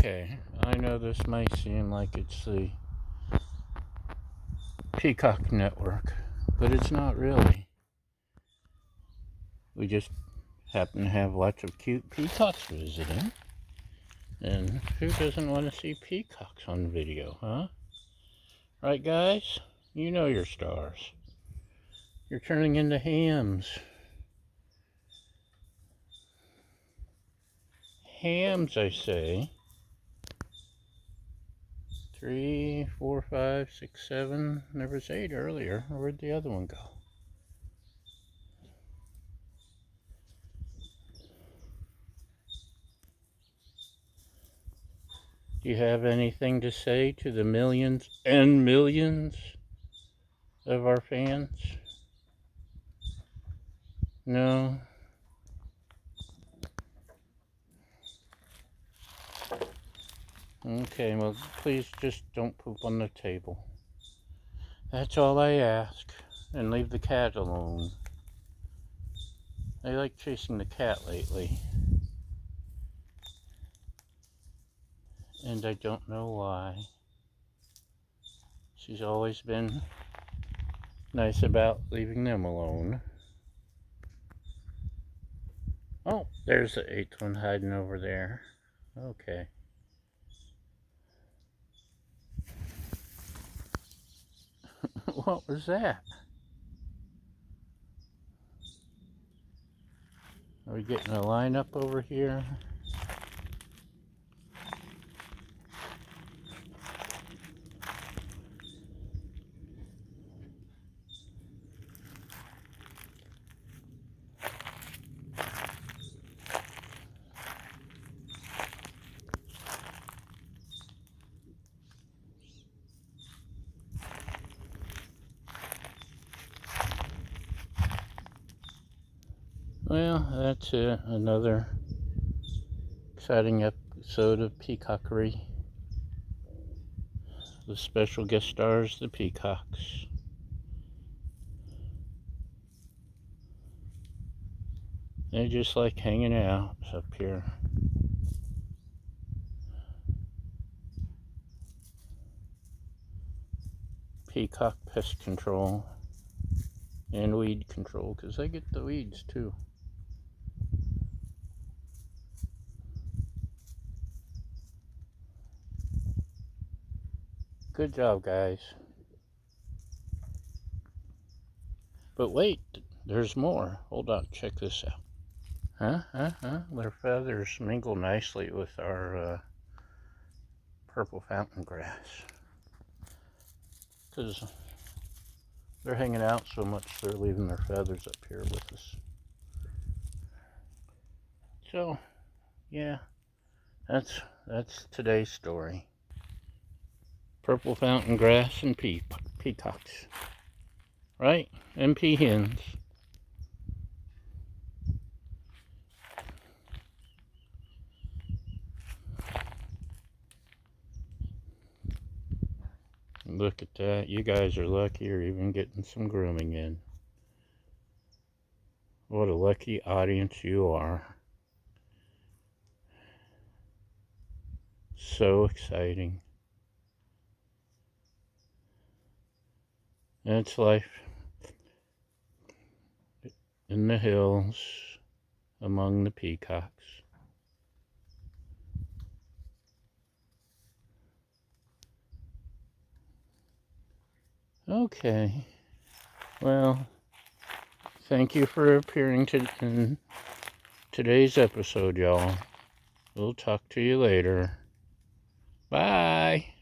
Okay, I know this might seem like it's the Peacock network, but it's not really. We just happen to have lots of cute peacocks visiting. And who doesn't want to see peacocks on video, huh? Right, guys? You know your stars. You're turning into hams. Hams, I say. 3, 4, 5, 6, 7. There was 8 earlier. Where'd the other one go? Do you have anything to say to the millions and millions of our fans? No? Okay, well, please just don't poop on the table. That's all I ask. And leave the cat alone. I like chasing the cat lately. And I don't know why. She's always been nice about leaving them alone. Oh, there's the 8th one hiding over there. Okay. What was that? Are we getting a lineup over here? Well, that's another exciting episode of Peacockery. The special guest stars, the Peacocks. They just like hanging out up here. Peacock pest control and weed control, because they get the weeds too. Good job, guys. But wait, there's more. Hold on, check this out. Their feathers mingle nicely with our purple fountain grass. Because they're hanging out so much, they're leaving their feathers up here with us. So, yeah, that's today's story. Purple fountain grass and peacocks. Right? And peahens. Look at that. You guys are lucky you're even getting some grooming in. What a lucky audience you are. So exciting. That's life in the hills among the peacocks. Okay. Well, thank you for appearing in today's episode, y'all. We'll talk to you later. Bye.